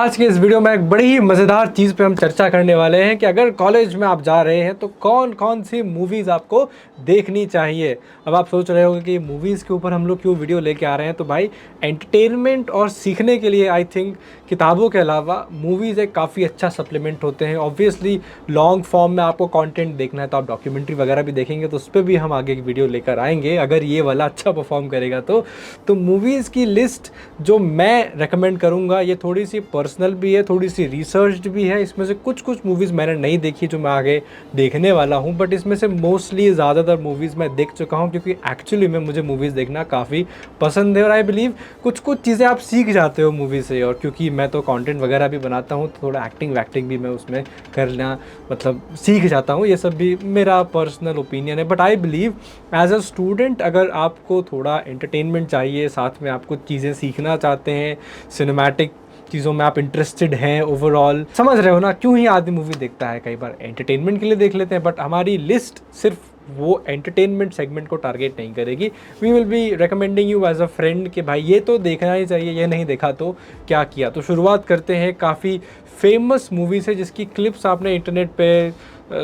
आज के इस वीडियो में एक बड़ी ही मज़ेदार चीज़ पे हम चर्चा करने वाले हैं कि अगर कॉलेज में आप जा रहे हैं तो कौन कौन सी मूवीज़ आपको देखनी चाहिए। अब आप सोच रहे होंगे कि मूवीज़ के ऊपर हम लोग क्यों वीडियो लेके आ रहे हैं, तो भाई एंटरटेनमेंट और सीखने के लिए आई थिंक किताबों के अलावा मूवीज़ एक काफ़ी अच्छा सप्लीमेंट होते हैं। ऑब्वियसली लॉन्ग फॉर्म में आपको कंटेंट देखना है तो आप डॉक्यूमेंट्री वगैरह भी देखेंगे, तो उस पर भी हम आगे एक वीडियो लेकर आएंगे अगर ये वाला अच्छा परफॉर्म करेगा तो मूवीज़ की लिस्ट जो मैं रेकमेंड करूँगा ये थोड़ी सी पर्सनल भी है, थोड़ी सी रिसर्च्ड भी है। इसमें से कुछ मूवीज़ मैंने नहीं देखी जो मैं आगे देखने वाला हूँ, बट इसमें से मोस्टली ज़्यादातर मूवीज़ मैं देख चुका हूँ क्योंकि एक्चुअली में मुझे मूवीज़ देखना काफ़ी पसंद है। और आई बिलीव कुछ चीज़ें आप सीख जाते हो मूवी से, और क्योंकि मैं तो कंटेंट वगैरह भी बनाता हूँ तो थोड़ा एक्टिंग वैक्टिंग भी मैं उसमें करना मतलब सीख जाता हूँ। ये सब भी मेरा पर्सनल ओपिनियन है, but I believe as a student अगर आपको थोड़ा एंटरटेनमेंट चाहिए, साथ में आप कुछ चीज़ें सीखना चाहते हैं, सिनेमैटिक चीज़ों में आप इंटरेस्टेड हैं, ओवरऑल समझ रहे हो ना क्यों ही आदमी मूवी देखता है। कई बार एंटरटेनमेंट के लिए देख लेते हैं, बट हमारी लिस्ट सिर्फ वो एंटरटेनमेंट सेगमेंट को टारगेट नहीं करेगी। We will be recommending you as a friend कि भाई ये तो देखना ही चाहिए, ये नहीं देखा तो क्या किया। तो शुरुआत करते हैं काफ़ी फेमस मूवी से जिसकी क्लिप्स आपने इंटरनेट पे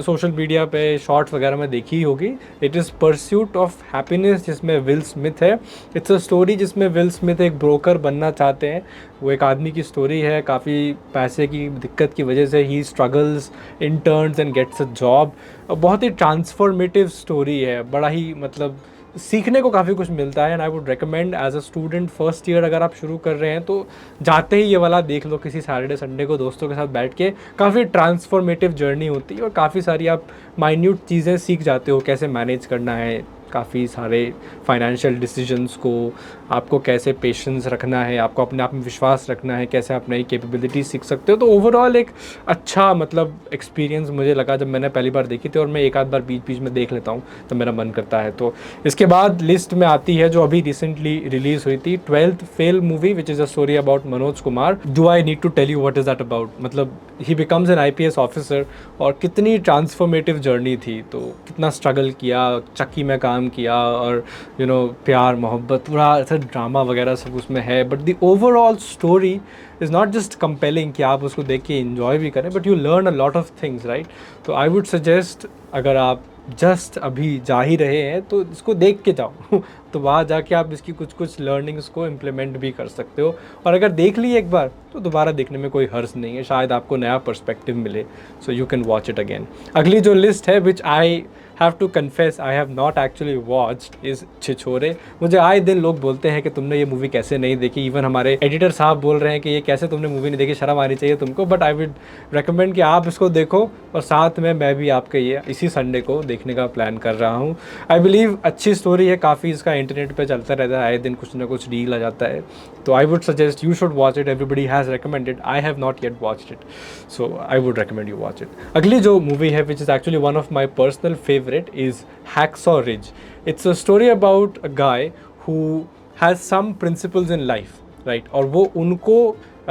सोशल मीडिया पे शॉर्ट्स वगैरह में देखी ही होगी। It is pursuit of happiness, जिसमें विल स्मिथ है। इट्स अ स्टोरी जिसमें विल स्मिथ एक ब्रोकर बनना चाहते हैं। वो एक आदमी की स्टोरी है, काफ़ी पैसे की दिक्कत की वजह से ही struggles, interns and gets a job. बहुत ही ट्रांसफॉर्मेटिव स्टोरी है, बड़ा ही मतलब सीखने को काफ़ी कुछ मिलता है। And I would recommend as a student first year अगर आप शुरू कर रहे हैं तो जाते ही ये वाला देख लो किसी सैटरडे संडे को दोस्तों के साथ बैठ के। काफ़ी ट्रांसफॉर्मेटिव जर्नी होती है और काफ़ी सारी आप माइन्यूट चीज़ें सीख जाते हो, कैसे मैनेज करना है काफ़ी सारे फाइनेंशियल डिसीजंस को, आपको कैसे पेशेंस रखना है, आपको अपने आप में विश्वास रखना है, कैसे आप नई कैपेबिलिटी सीख सकते हो। तो ओवरऑल एक अच्छा मतलब एक्सपीरियंस मुझे लगा जब मैंने पहली बार देखी थी, और मैं एक आध बार बीच बीच में देख लेता हूँ तो मेरा मन करता है। तो इसके बाद लिस्ट में आती है जो अभी रिसेंटली रिलीज़ हुई थी, 12th fail movie which is a story about Manoj Kumar. Do I need to tell you what is that about? मतलब he becomes an IPS officer, और कितनी ट्रांसफॉर्मेटिव जर्नी थी, तो कितना स्ट्रगल किया, चक्की में काम किया, और यू नो प्यार मोहब्बत पूरा ऐसा ड्रामा वगैरह सब उसमें है। But the overall story is not just compelling कि आप उसको देख के इन्जॉय भी करें, but you learn a lot of things, right. तो आई वुड सजेस्ट अगर आप जस्ट अभी जा ही रहे हैं तो इसको देख के जाओ तो वहाँ जाके आप इसकी कुछ लर्निंग्स को इम्प्लीमेंट भी कर सकते हो। और अगर देख ली एक बार तो दोबारा देखने में कोई हर्ज नहीं है, शायद आपको नया पर्सपेक्टिव मिले। So you can watch it again. अगली जो लिस्ट है which I have to confess I have not actually watched is Chhichhore. मुझे आए दिन लोग बोलते हैं कि तुमने ये मूवी कैसे नहीं देखी, इवन हमारे एडिटर साहब बोल रहे हैं कि ये कैसे तुमने मूवी नहीं देखी, शर्म आनी चाहिए तुमको। बट आई वुड रिकमेंड कि आप इसको देखो, और साथ में मैं भी आपके ये इसी संडे को देखने का प्लान कर रहा हूँ। आई बिलीव अच्छी स्टोरी है, काफ़ी इसका इंटरनेट पे चलता रहता है, आए दिन कुछ ना कुछ रील आ जाता है। तो I would suggest you should watch it, everybody has recommended, I have not yet watched it, so I would recommend you watch it. अगली जो मूवी है which is actually one of my personal favourite is Hacksaw Ridge. It's a story about a guy who has some principles in life, right? और वो उनको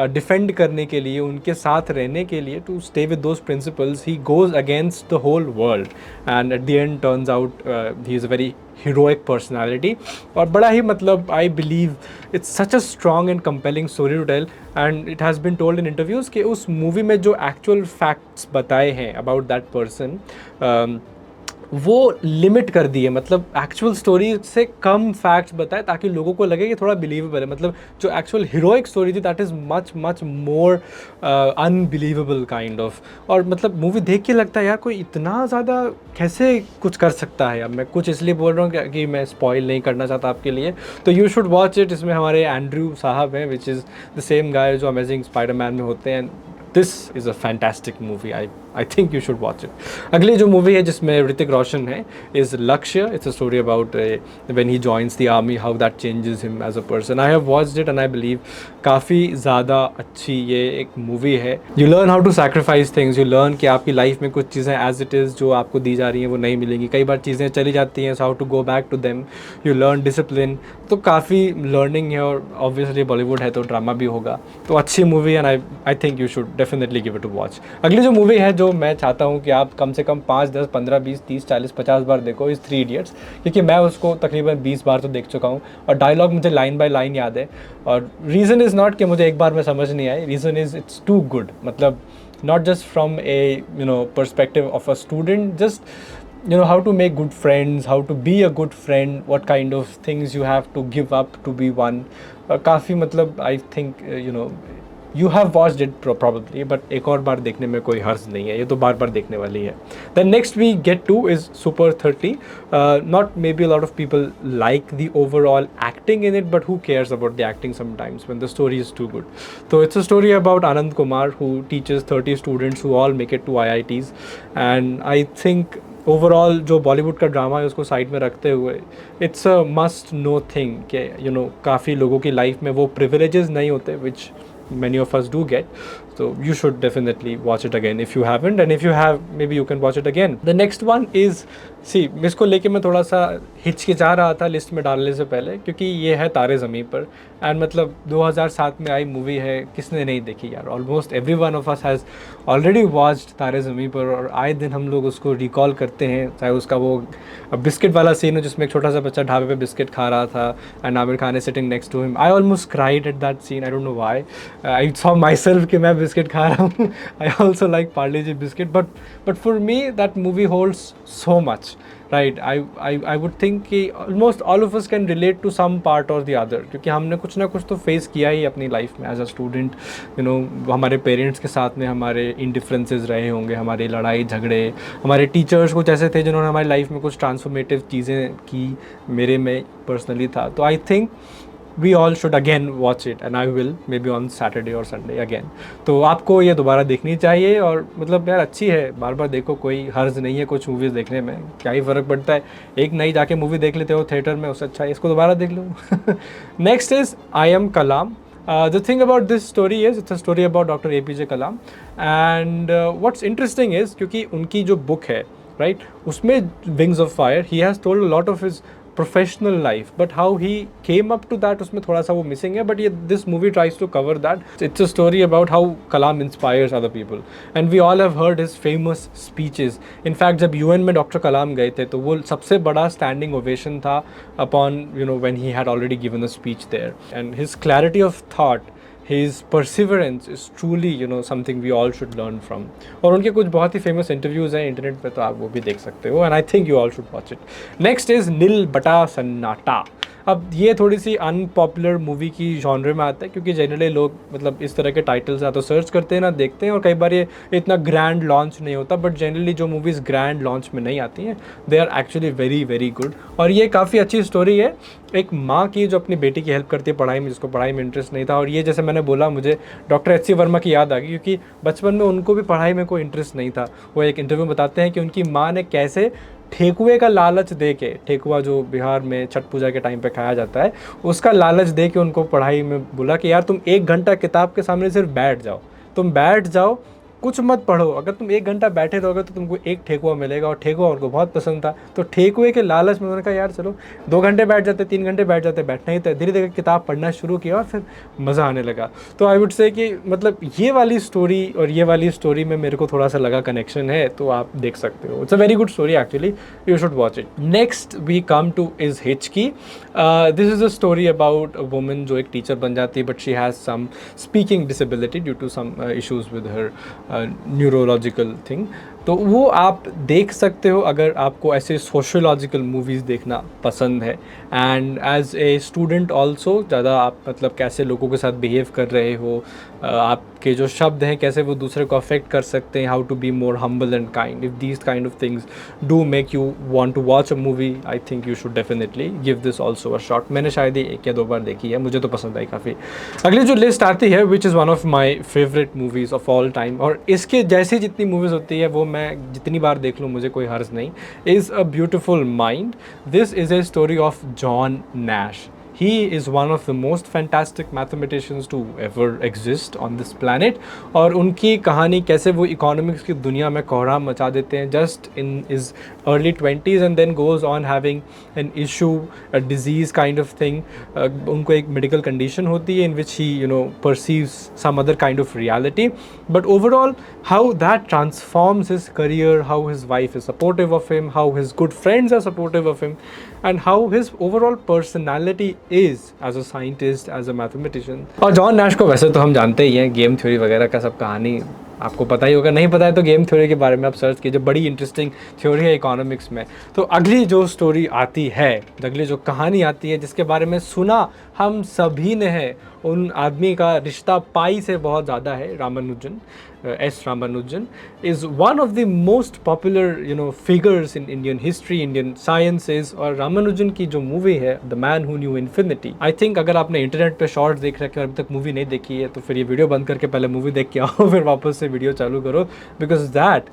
defend करने के लिए, उनके साथ रहने के लिए, to stay with those principles he goes against the whole world, and at the end turns out he is a very heroic personality. और बड़ा ही मतलब I believe it's such a strong and compelling story to tell, and it has been told in interviews कि उस movie में जो actual facts बताए हैं अबाउट दैट पर्सन वो लिमिट कर दिए, मतलब एक्चुअल स्टोरी से कम फैक्ट्स बताए ताकि लोगों को लगे कि थोड़ा बिलीवेबल है। मतलब जो एक्चुअल हीरोइक स्टोरी थी that is much much more unbelievable kind of. और मतलब मूवी देख के लगता है यार कोई इतना ज़्यादा कैसे कुछ कर सकता है। अब मैं कुछ इसलिए बोल रहा हूँ कि मैं स्पॉइल नहीं करना चाहता आपके लिए, तो यू शुड वॉच इट। इसमें हमारे एंड्रयू साहब हैं which is the same guy जो अमेजिंग स्पाइडरमैन में होते हैं। This is a fantastic movie, I think you should watch it. अगली जो मूवी है जिसमें ऋतिक रोशन है is Lakshya. It's a story about when he joins the army, how that changes him as a person. I have watched it and I believe काफ़ी ज़्यादा अच्छी ये एक मूवी है। You learn how to sacrifice things, you learn कि आपकी life में कुछ चीज़ें एज इट इज़ जो आपको दी जा रही हैं वो नहीं मिलेंगी, कई बार चीज़ें चली जाती हैं, so how to go back to them. You learn discipline, तो काफ़ी लर्निंग है। और ऑब्वियसली बॉलीवुड है तो ड्रामा भी होगा, तो अच्छी movie, and I think you should definitely give it to watch. अगली जो मूवी है जो मैं चाहता हूँ कि आप कम से कम 5, 10, 15, 20, 30, 40, 50 बार देखो इज़ 3 इडियट्स, क्योंकि मैं उसको तकरीबन 20 बार तो देख चुका हूँ और डायलॉग मुझे लाइन बाय लाइन याद है। और रीज़न इज़ नॉट कि मुझे एक बार में समझ नहीं आई, reason is it's too good. मतलब not just from a perspective of a student, just how to make good friends, how to be a good friend, what kind of things you have to give up to be one। काफ़ी मतलब I think you have watched it probably, but एक और बार देखने में कोई हर्ज नहीं है, ये तो बार बार देखने वाली है। Then next we get to is Super 30। Not maybe a lot of people like the overall acting in it, but who cares about the acting sometimes when the story is too good। So it's a story about Anand Kumar who teaches 30 students who all make it to IITs, and I think overall जो बॉलीवुड का drama है उसको side में रखते हुए it's a must know thing कि काफ़ी लोगों की लाइफ में वो प्रिविलेजेस नहीं होते विच many of us do get, so you should definitely watch it again if you haven't, and if you have maybe you can watch it again। The next one is इसको लेके मैं थोड़ा सा हिचकिचा रहा था लिस्ट में डालने से पहले, क्योंकि ये है तारे ज़मीं पर। एंड मतलब 2007 में आई मूवी है, किसने नहीं देखी यार, almost every one of us has already watched तारे ज़मीं पर, और आए दिन हम लोग उसको रिकॉल करते हैं। चाहे उसका वो बिस्किट वाला सीन हो जिसमें एक छोटा सा बच्चा ढाबे पे बिस्किट खा रहा था and Aamir Khan is sitting next to him, I almost cried at that scene, I don't know why. I saw myself कि मैं बिस्किट खा रहा हूँ। I also like Parle G biscuit, but for me that movie holds so much, right. I would think कि almost all of us can relate to some part और the other, क्योंकि हमने कुछ ना कुछ तो फेस किया ही अपनी लाइफ में एज अ स्टूडेंट। हमारे पेरेंट्स के साथ में हमारे इंडिफरेंसेस रहे होंगे, हमारे लड़ाई झगड़े, हमारे टीचर्स कुछ ऐसे थे जिन्होंने हमारी लाइफ में कुछ ट्रांसफॉर्मेटिव चीज़ें की, मेरे में पर्सनली था। तो I think we all should again watch it, and I will maybe on Saturday or Sunday again। तो आपको ये दोबारा देखनी चाहिए, और मतलब यार अच्छी है, बार बार देखो, कोई हर्ज नहीं है कुछ मूवीज़ देखने में, क्या ही फ़र्क पड़ता है, एक नई जाके मूवी देख लेते हो थिएटर में, उससे अच्छा है इसको दोबारा देख लो। Next is I am Kalam. The thing about this story is it's a story about Dr. APJ Kalam, and what's interesting is क्योंकि उनकी जो बुक है राइट, उसमें Wings of Fire he has told a lot of his professional life, but how he came up to that उसमें थोड़ा सा वो missing है, but this movie tries to cover that। It's a story about how Kalam inspires other people, and we all have heard his famous speeches। In fact जब UN में doctor कलाम गए थे तो वो सबसे बड़ा standing ovation था upon when he had already given a speech there, and his clarity of thought, his perseverance is truly something we all should learn from। और उनके कुछ बहुत ही फेमस इंटरव्यूज़ हैं इंटरनेट पे, तो आप वो भी देख सकते हो, and I think you all should watch it. Next is Nil Battey Sannata. अब ये थोड़ी सी अनपॉपुलर मूवी की जॉनर में आता है, क्योंकि जनरली लोग मतलब इस तरह के टाइटल्स या तो सर्च करते हैं ना देखते हैं, और कई बार ये इतना ग्रैंड लॉन्च नहीं होता, बट जनरली जो मूवीज़ ग्रैंड लॉन्च में नहीं आती हैं they are actually very very good. और ये काफ़ी अच्छी स्टोरी है एक माँ की जो अपनी बेटी की हेल्प करती है पढ़ाई में, जिसको पढ़ाई में इंटरेस्ट नहीं था। और ये जैसे मैंने बोला, मुझे डॉक्टर एच सी वर्मा की याद आ गई, क्योंकि बचपन में उनको भी पढ़ाई में कोई इंटरेस्ट नहीं था। वो एक इंटरव्यू में बताते हैं कि उनकी माँ ने कैसे ठेकुए का लालच दे के, ठेकुआ जो बिहार में छठ पूजा के टाइम पे खाया जाता है, उसका लालच दे के उनको पढ़ाई में बोला कि यार तुम 1 घंटा किताब के सामने सिर्फ बैठ जाओ, तुम बैठ जाओ, कुछ मत पढ़ो, अगर तुम 1 घंटा बैठे रहोगे तो तुमको एक ठेकुआ मिलेगा। और ठेकुआ उनको बहुत पसंद था, तो ठेकुए के लालच में उन्होंने कहा यार चलो 2 घंटे बैठ जाते, 3 घंटे बैठ जाते, बैठना ही था। धीरे धीरे किताब पढ़ना शुरू किया और फिर मज़ा आने लगा। तो आई वुड से कि मतलब ये वाली स्टोरी और ये वाली स्टोरी में मेरे को थोड़ा सा लगा कनेक्शन है, तो आप देख सकते हो। It's a very good story actually, you should watch it. Next we come to is Hichki. This is a story about a woman जो एक टीचर बन जाती है, but she has some speaking disability due to some issues with her neurological thing. तो वो आप देख सकते हो अगर आपको ऐसे सोशोलॉजिकल मूवीज़ देखना पसंद है। And as a student also ज़्यादा आप मतलब कैसे लोगों के साथ बिहेव कर रहे हो, आपके जो शब्द हैं कैसे वो दूसरे को अफेक्ट कर सकते हैं, how to be more humble and kind. If these kind of things do make you want to watch a movie, I think you should definitely give this also a shot. मैंने शायद ही 1 या 2 बार देखी है, मुझे तो पसंद आई काफ़ी। अगली जो लिस्ट आती है which is one of my favourite movies of all time, और इसके जैसी जितनी मूवीज़ होती है वो मैं जितनी बार देख लूँ मुझे कोई हर्ज नहीं, is a beautiful mind. This is a story of John Nash. He is one of the most fantastic mathematicians to ever exist on this planet. और उनकी कहानी कैसे वो इकोनॉमिक्स की दुनिया में कोहराम मचा देते हैं just in his early 20s and then goes on having an issue, a disease kind of thing. उनको एक मेडिकल कंडीशन होती है in which he perceives some other kind of reality, but overall how that transforms his career, how his wife is supportive of him, how his good friends are supportive of him, and how his overall personality is as a scientist, as a mathematician. और John Nash को वैसे तो हम जानते ही हैं, game theory वगैरह का सब कहानी आपको पता ही होगा, नहीं पता है तो गेम थ्योरी के बारे में आप सर्च कीजिए, बड़ी इंटरेस्टिंग थ्योरी है इकोनॉमिक्स में। तो अगली जो स्टोरी आती है, अगली जो कहानी आती है जिसके बारे में सुना हम सभी ने है, उन आदमी का रिश्ता पाई से बहुत ज़्यादा है, Ramanujan, S Ramanujan is one of the most popular figures in Indian history, Indian sciences. और रामानुजन की जो मूवी है the man who knew infinity, I think अगर आपने इंटरनेट पे शॉर्ट्स देख रखे और अभी तक मूवी नहीं देखी है तो फिर ये वीडियो बंद करके पहले मूवी देख के आओ, फिर वापस से वीडियो चालू करो, because that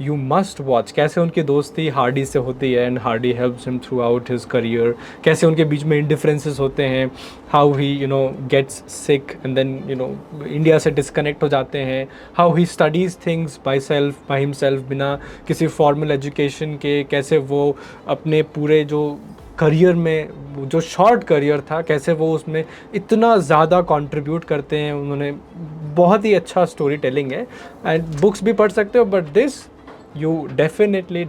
you must watch. कैसे उनकी दोस्ती हार्डी से होती है and Hardy helps him throughout his career, कैसे उनके बीच में इंडिफरेंसेस होते हैं, how he gets sick and then India से डिस्कनेक्ट हो जाते हैं, how he studies things by himself बिना किसी फॉर्मल एजुकेशन के, कैसे वो अपने पूरे जो करियर में, जो शॉर्ट करियर था, कैसे वो उसमें इतना ज़्यादा कंट्रीब्यूट करते हैं उन्होंने। बहुत ही अच्छा स्टोरी टेलिंग है एंड बुक्स भी पढ़ सकते हो, but this you definitely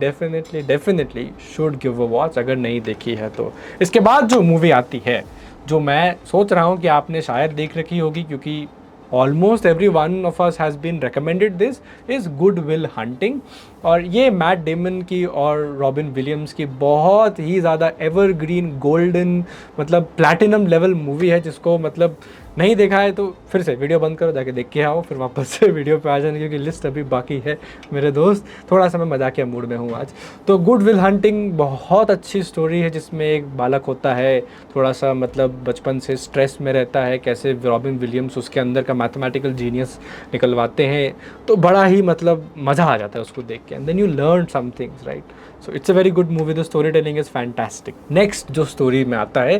should give a watch अगर नहीं देखी है तो। इसके बाद जो मूवी आती है, जो मैं सोच रहा हूँ कि आपने शायद देख रखी होगी क्योंकि almost every one of us has been recommended this, is good Will Hunting. और ये मैट डेमन की और रॉबिन विलियम्स की बहुत ही ज़्यादा एवरग्रीन, गोल्डन, मतलब प्लैटिनम लेवल मूवी है, जिसको मतलब नहीं देखा है तो फिर से वीडियो बंद करो, जाके देख के आओ, फिर वापस से वीडियो पे आ जाने, क्योंकि लिस्ट अभी बाकी है मेरे दोस्त। थोड़ा सा मैं मजाकिया मूड में हूँ आज। तो गुड विल हंटिंग बहुत अच्छी स्टोरी है, जिसमें एक बालक होता है, थोड़ा सा मतलब बचपन से स्ट्रेस में रहता है, कैसे रॉबिन विलियम्स उसके अंदर का मैथमेटिकल जीनियस निकलवाते हैं, तो बड़ा ही मतलब मज़ा आ जाता है उसको देख के, and then you learn some things, right. So it's a very good movie, the story telling is fantastic. Next जो स्टोरी में आता है,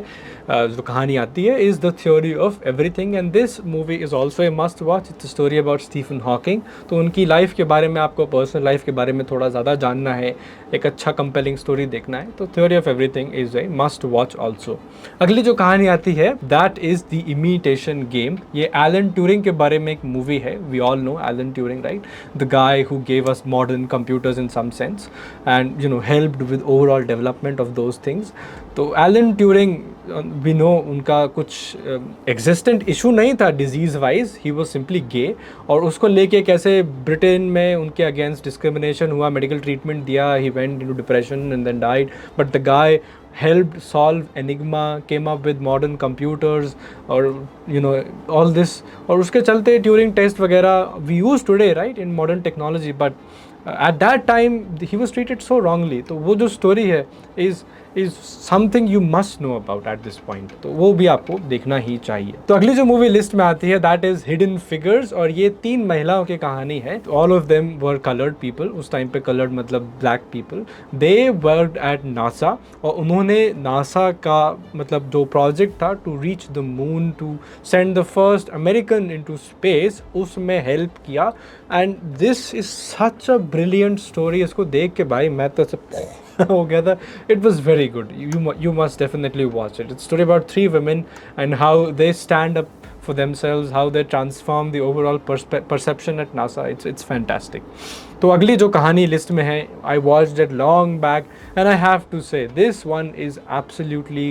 जो कहानी आती है, is the theory of everything, and this movie is also a must watch. It's a story about Stephen Hawking. तो उनकी लाइफ के बारे में, आपको पर्सनल लाइफ के बारे में थोड़ा ज़्यादा जानना है, एक अच्छा कंपेलिंग स्टोरी देखना है, तो theory of everything is a must watch also. अगली जो कहानी आती है, that is the imitation game. ये एलन ट्यूरिंग के बारे में एक मूवी है। We all know Alan Turing, right, the guy who gave us modern computers in some sense and helped with overall development of those things. तो Alan Turing, we know उनका कुछ existent issue नहीं था disease wise, he was simply gay, और उसको लेके कैसे Britain में उनके अगेंस्ट डिस्क्रिमिनेशन हुआ, मेडिकल ट्रीटमेंट दिया, he went into depression and then died, but the guy helped solve enigma, came up with modern computers और all this, और उसके चलते ट्यूरिंग टेस्ट वगैरह we use today, right, in modern technology, but at that time he was treated so wrongly. तो वो जो story है is something you must know about at this point, तो वो भी आपको देखना ही चाहिए। तो अगली जो मूवी लिस्ट में आती है, that is Hidden Figures, और ये 3 महिलाओं की कहानी है। all of them were colored people, उस टाइम पे colored मतलब black people, they worked at NASA, और उन्होंने NASA का मतलब जो प्रोजेक्ट था to reach the moon, to send the first American into space, उसमें हेल्प किया। and this is such a brilliant story, इसको देख के भाई मैं तो हो गया था। It was very good. You must definitely watch it. It's a story about 3 women and how they stand up for themselves, how they transform the overall perception at NASA. It's fantastic. तो अगली जो कहानी list में है, I watched it long back and I have to say this one is absolutely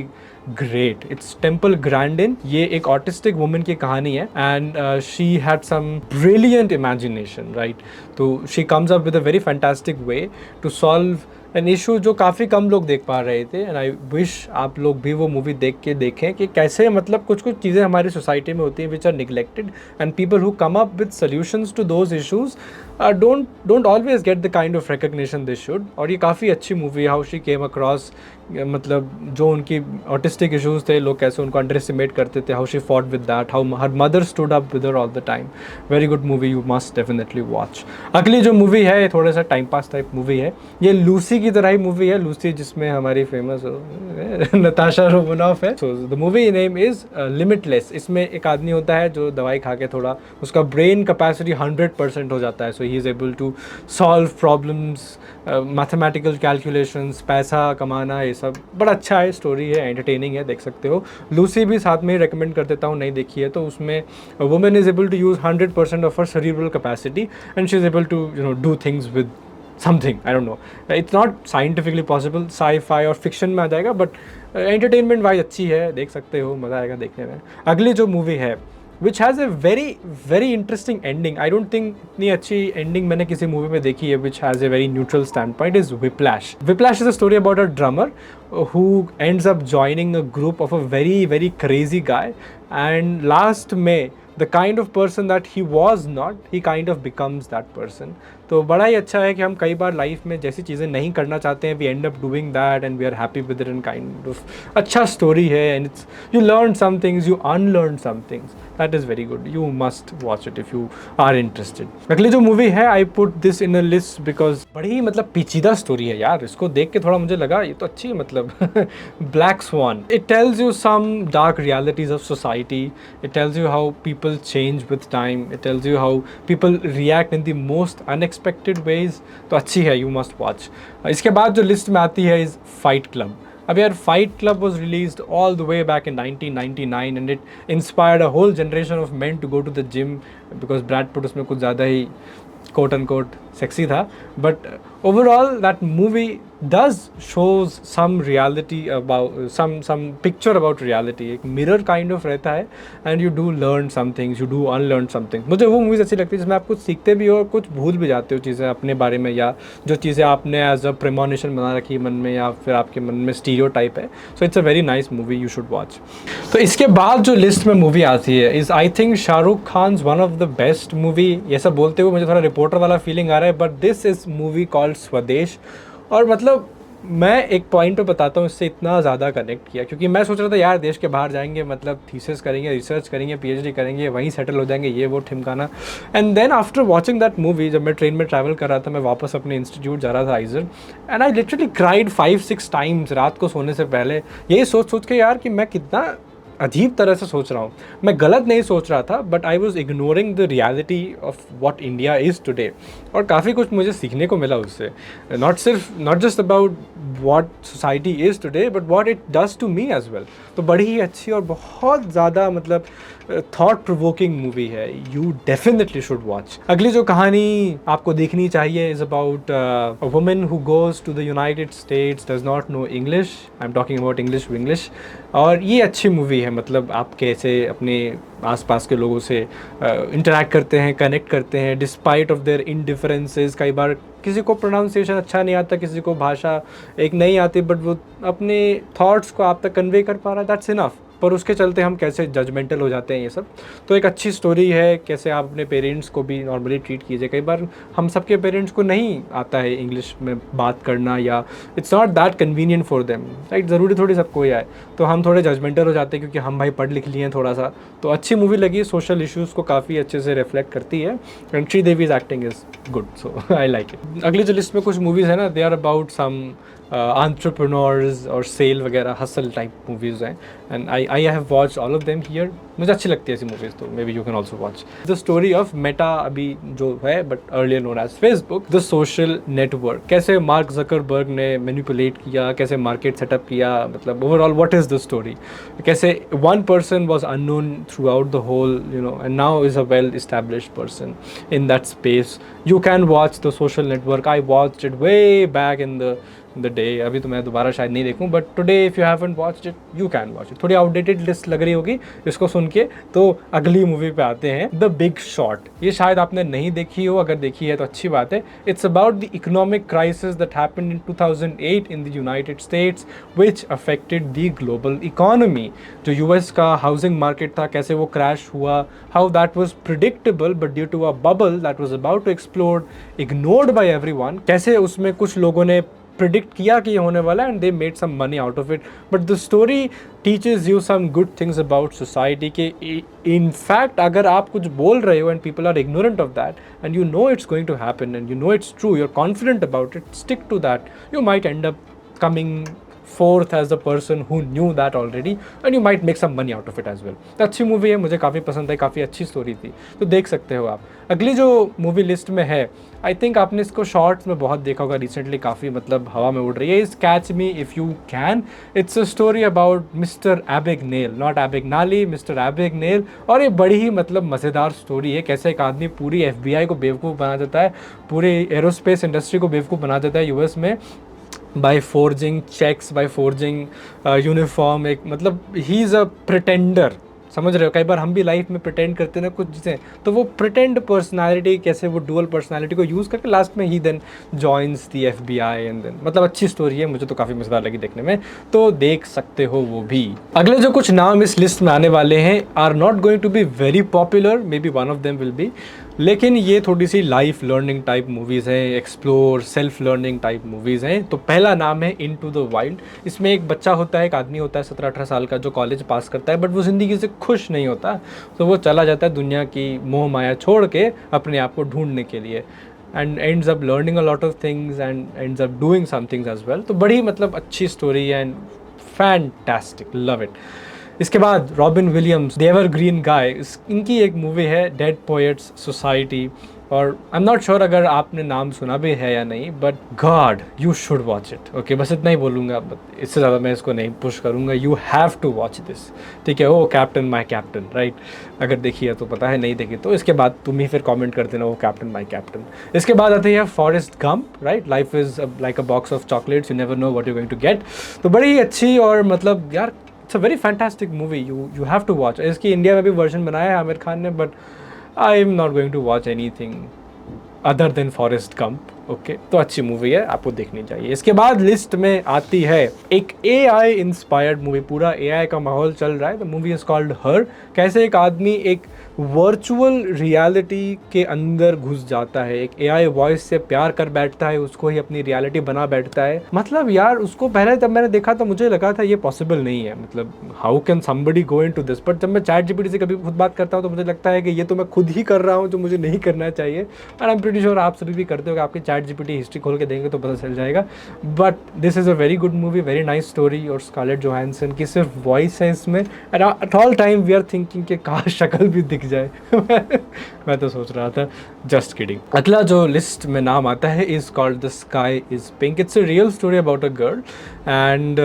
great. It's Temple Grandin. ये एक autistic woman की कहानी है and she had some brilliant imagination, right? तो she comes up with a very fantastic way to solve an issue जो काफ़ी कम लोग देख पा रहे थे, एंड आई विश आप लोग भी वो मूवी देख के देखें कि कैसे मतलब कुछ चीज़ें हमारी सोसाइटी में होती हैं which are neglected, and people who come up with solutions to those issues don't always get the kind of recognition this should. और ये काफ़ी अच्छी मूवी है, हाउ शी केम अक्रॉस, मतलब जो उनकी ऑटिस्टिक इशूज़ थे, लोग कैसे उनको अंडर एस्टिमेट करते थे, how she fought with that, how her mother stood up with her all the time. Very good movie, you must definitely watch. अगली जो मूवी है, थोड़ा सा टाइम पास टाइप मूवी है, ये लूसी की तरह ही मूवी है लूसी, जिसमें हमारी फेमस नताशा रोमानॉफ है। So the movie name is limitless. इसमें एक आदमी होता है जो दवाई खा के थोड़ा उसका ब्रेन कैपेसिटी 100% हो जाता है। So he is able to solve problems, mathematical calculations, पैसा कमाना, ये सब बड़ा अच्छा है। स्टोरी है, एंटरटेनिंग है, देख सकते हो। लूसी भी साथ में रिकमेंड कर देता हूँ, नहीं देखी है तो। उसमें women is able to use 100% of her cerebral capacity and she is able to do things with something, I don't know, it's not scientifically possible, sci-fi और fiction में आ जाएगा, but entertainment वाइज अच्छी है, देख सकते हो, मज़ा आएगा देखने में। अगली जो मूवी है which has a very interesting ending, I don't think इतनी अच्छी ending मैंने किसी मूवी में देखी है which has a very neutral standpoint, is Whiplash. Whiplash is a story about a drummer who ends up joining a group of a very crazy guy, and last May the kind of person that he was not, he kind of becomes that person. तो बड़ा ही अच्छा है कि हम कई बार life में जैसी चीज़ें नहीं करना चाहते हैं, we end up doing that and we are happy with it, and kind of अच्छा स्टोरी है, and it's you learn some things, you unlearn some things, that is very good, you must watch it if you are interested. अगली जो movie है, I put this in a list because बड़ी ही मतलब पेचीदा story है यार, इसको देख के थोड़ा मुझे लगा ये तो अच्छी है मतलब black swan. It tells you some dark realities of society, it tells you how people change with time, it tells you how people react in the most unexpected ways. तो अच्छी है, यू मस्ट वॉच। इसके बाद जो list में आती है is fight club. अब यार fight club was release all the way back in 1999 and it inspired a whole generation of men to go to the gym because Brad Pitt उसमें कुछ ज़्यादा ही कोट एंड कोट सेक्सी था, but overall that movie does shows some reality about some picture about reality, एक mirror kind of रहता है, and you do learn some things, you do unlearn something। मुझे वो मूवीज़ अच्छी लगती है जिसमें आप कुछ सीखते भी हो और कुछ भूल भी जाते हो चीज़ें अपने बारे में, या जो चीज़ें आपने एज अ प्रेमोनिशन बना रखी है मन में, या फिर आपके मन में स्टीरियोटाइप है। सो it's a very nice movie, you should watch. तो इसके बाद जो लिस्ट में मूवी आती है is I think Shahrukh Khan one of the best movie. ये सब बोलते हुए मुझे थोड़ा रिपोर्टर वाला फीलिंग आ रहा है, but this is movie called स्वदेश। और मतलब मैं एक पॉइंट पे बताता हूँ, इससे इतना ज़्यादा कनेक्ट किया क्योंकि मैं सोच रहा था यार देश के बाहर जाएंगे, मतलब थीसिस करेंगे, रिसर्च करेंगे, पीएचडी करेंगे, वहीं सेटल हो जाएंगे, ये वो ठिमकाना। And then after watching that movie, जब मैं ट्रेन में ट्रैवल कर रहा था, मैं वापस अपने इंस्टीट्यूट जा रहा था आइजर, and I literally cried 5-6 times रात को सोने से पहले, यही सोच के यार कि मैं कितना अजीब तरह से सोच रहा हूँ। मैं गलत नहीं सोच रहा था, but I was ignoring the reality of what India is today. और काफ़ी कुछ मुझे सीखने को मिला उससे, not just about what society is today but what it does to me as well. तो बड़ी ही अच्छी और बहुत ज़्यादा मतलब थॉट प्रोवोकिंग मूवी है, यू डेफिनेटली शुड वॉच। अगली जो कहानी आपको देखनी चाहिए is about a woman who goes to the United states, does not know English, I am talking about English to English. और ये अच्छी मूवी है, मतलब आप कैसे अपने आसपास के लोगों से इंटरेक्ट करते हैं, कनेक्ट करते हैं डिस्पाइट ऑफ देयर इनडिफरेंसेस। कई बार किसी को प्रोनाउंसिएशन अच्छा नहीं आता, किसी को भाषा एक नहीं आती, बट वो अपने थॉट्स को आप तक कन्वे कर पा रहा है, दैट्स इनफ। पर उसके चलते हम कैसे जजमेंटल हो जाते हैं ये सब। तो एक अच्छी स्टोरी है, कैसे आप अपने पेरेंट्स को भी नॉर्मली ट्रीट कीजिए। कई बार हम सबके पेरेंट्स को नहीं आता है इंग्लिश में बात करना, या it's not that convenient for them, right. ज़रूरी थोड़ी सबको ही आए, तो हम थोड़े जजमेंटल हो जाते हैं क्योंकि हम भाई पढ़ लिख लिए हैं थोड़ा सा। तो अच्छी मूवी लगी, सोशल इश्यूज़ को काफ़ी अच्छे से रिफ्लेक्ट करती है, and Sridevi's acting is good, so I like it. अगली जो लिस्ट में कुछ मूवीज़ है ना, they are about some entrepreneurs और सेल वगैरह, हसल टाइप मूवीज़ हैं, and I have watch all of them here. मुझे अच्छी लगती है ऐसी मूवीज़, तो maybe you can also watch. The story of Meta, अभी जो है but earlier known as Facebook, the social network. कैसे मार्क जकरबर्ग ने मैनिपुलेट किया, कैसे मार्केट सेटअप किया, मतलब overall what is the story. कैसे one person was unknown throughout the whole, you know, and now is a well established person in that space. You can watch the social network, I watched it way back in the day. अभी तो मैं दोबारा शायद नहीं देखूं, but today if you haven't watched it you can watch it. थोड़ी outdated list लग रही होगी इसको सुन के, तो अगली मूवी पे आते हैं, द बिग शॉट। ये शायद आपने नहीं देखी हो, अगर देखी है तो अच्छी बात है। It's about the economic crisis that happened in 2008 in the United States which affected the global economy. जो यूएस का हाउसिंग मार्केट था, कैसे वो क्रैश हुआ, how that was predictable but due to a bubble that was about to explode, ignored by everyone. कैसे उसमें कुछ लोगों ने प्रिडिक्ट किया कि ये होने वाला है and they made some money out of it. But the story teaches you some good things about society के इनफैक्ट अगर आप कुछ बोल रहे हो and people are ignorant of that and you know it's going to happen and you know it's true, you're confident about it, stick to that. You might end up coming fourth as the person who knew that already and you might make some money out of it as well. तो अच्छी movie है, मुझे काफ़ी पसंद है, काफ़ी अच्छी story थी, तो देख सकते हो आप. अगली जो मूवी लिस्ट में है, आई थिंक आपने इसको शॉर्ट्स में बहुत देखा होगा रिसेंटली, काफ़ी मतलब हवा में उड़ रही है, is catch me if you can. It's a story about mister Abagnale, not Abagnali, mister Abagnale. और ये बड़ी ही मतलब मज़ेदार स्टोरी है, कैसे एक आदमी पूरी FBI को बेवकूफ़ बना देता है, पूरे एरोस्पेस इंडस्ट्री को बेवकूफ़ बना देता है US में, by forging checks, by forging uniform. एक मतलब ही इज़ अ प्रिटेंडर, समझ रहे हो. कई बार हम भी लाइफ में प्रिटेंड करते हैं ना कुछ चीज़ें, तो वो प्रिटेंड पर्सनालिटी कैसे वो डुअल पर्सनालिटी को यूज़ करके लास्ट में ही then joins the FBI and then मतलब अच्छी स्टोरी है, मुझे तो काफ़ी मज़ेदार लगी देखने में, तो देख सकते हो वो भी. अगले जो कुछ नाम इस लिस्ट में आने वाले हैं are not going to be very popular, may be one of them will be, लेकिन ये थोड़ी सी लाइफ लर्निंग टाइप मूवीज़ हैं, explore self learning type movies हैं. तो पहला नाम है इनटू द वाइल्ड. इसमें एक बच्चा होता है, एक आदमी होता है 17-18 साल का, जो कॉलेज पास करता है, बट वो ज़िंदगी से खुश नहीं होता, तो वो चला जाता है दुनिया की मोह माया छोड़ के अपने आप को ढूंढने के लिए, and ends up learning a lot of things and ends up doing some things as well. तो बड़ी मतलब अच्छी स्टोरी है एंड फैंटास्टिक, लव इट. इसके बाद रॉबिन विलियम्स, द एवरग्रीन गाय, इनकी एक मूवी है डेड पोएट्स सोसाइटी, और आई एम नॉट श्योर अगर आपने नाम सुना भी है या नहीं, but God you should watch it. Okay, बस इतना ही बोलूँगा, इससे ज़्यादा मैं इसको नहीं पुश करूँगा. You have to watch this, ठीक है. O captain my captain, right. अगर देखी है तो पता है, नहीं देखी तो इसके बाद तुम ही फिर कमेंट कर देना वो कैप्टन माई कैप्टन. इसके बाद आते हैं Forrest Gump, right. Life is like a box of chocolates, you never know what you going to get. तो बड़ी ही अच्छी और मतलब यार it's a very fantastic movie, you have to watch. इसकी इंडिया में भी वर्जन बनाया है आमिर खान ने, but I am not going to watch anything other than Forrest Gump. Okay, तो अच्छी मूवी है, आपको देखनी चाहिए. इसके बाद लिस्ट में आती है एक AI इंस्पायर्ड मूवी, पूरा AI का माहौल चल रहा है. The movie is called her. कैसे एक आदमी एक वर्चुअल रियलिटी के अंदर घुस जाता है, एक AI वॉइस से प्यार कर बैठता है, उसको ही अपनी रियलिटी बना बैठता है. मतलब यार उसको पहले जब मैंने देखा तो मुझे लगा था ये पॉसिबल नहीं है, मतलब how can somebody go into this. But जब मैं ChatGPT से कभी खुद बात करता हूँ तो मुझे लगता है कि ये तो मैं खुद ही कर रहा हूँ जो मुझे नहीं करना चाहिए. And I am pretty sure आप सभी भी करते हो कि आपके ChatGPT हिस्ट्री खोल के देंगे तो पता चल जाएगा. But this is a very good movie, very nice story. और स्कारलेट जोहानसन की सिर्फ वॉइस है इसमें, and at all time we are thinking कि काश शक्ल भी दिख जाए. मैं तो सोच रहा था, जस्ट किडिंग. अगला जो लिस्ट में नाम आता है is called the sky is pink. It's a real story about a girl and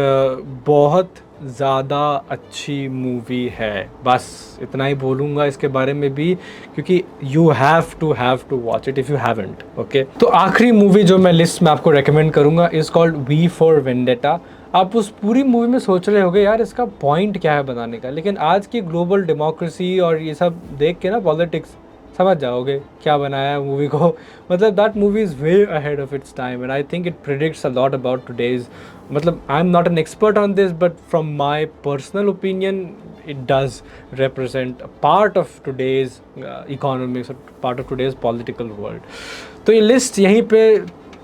बहुत ज़्यादा अच्छी मूवी है. बस इतना ही बोलूँगा इसके बारे में भी, क्योंकि you have to watch it if you haven't. Okay, तो आखिरी मूवी जो मैं लिस्ट में आपको रेकमेंड करूँगा is called V for Vendetta. आप उस पूरी मूवी में सोच रहे होगे यार इसका पॉइंट क्या है बनाने का, लेकिन आज की ग्लोबल डेमोक्रेसी और ये सब देख के ना, पॉलिटिक्स, समझ जाओगे क्या बनाया है मूवी को. मतलब that movie is way ahead of its time and I think it predicts a lot about today's. मतलब I am not an expert on this, but from my personal opinion it does represent a part of today's economics, part of today's political world. तो ये list यहीं पे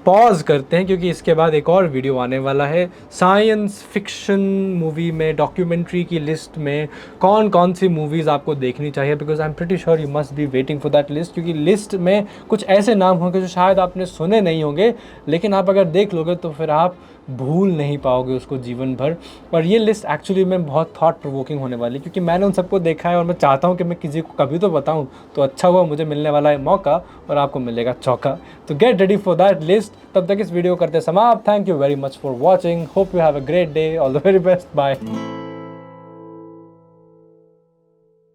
pause करते हैं, क्योंकि इसके बाद एक और वीडियो आने वाला है साइंस फिक्शन मूवी में, डॉक्यूमेंट्री की लिस्ट में कौन कौन सी मूवीज़ आपको देखनी चाहिए. Because I am pretty sure you must be waiting for that list, क्योंकि लिस्ट में कुछ ऐसे नाम होंगे जो शायद आपने सुने नहीं होंगे, लेकिन आप अगर देख लोगे तो फिर आप भूल नहीं पाओगे उसको जीवन भर. और ये लिस्ट एक्चुअली में बहुत थॉट प्रोवोकिंग होने वाली, क्योंकि मैंने उन सबको देखा है और मैं चाहता हूँ कि मैं किसी को कभी तो बताऊँ. तो अच्छा हुआ, मुझे मिलने वाला है मौका और आपको मिलेगा चौका. तो get ready for that list. तब तक इस वीडियो करते समाप्त. Thank you very much for watching. Hope you have a great day. All the very best. Bye.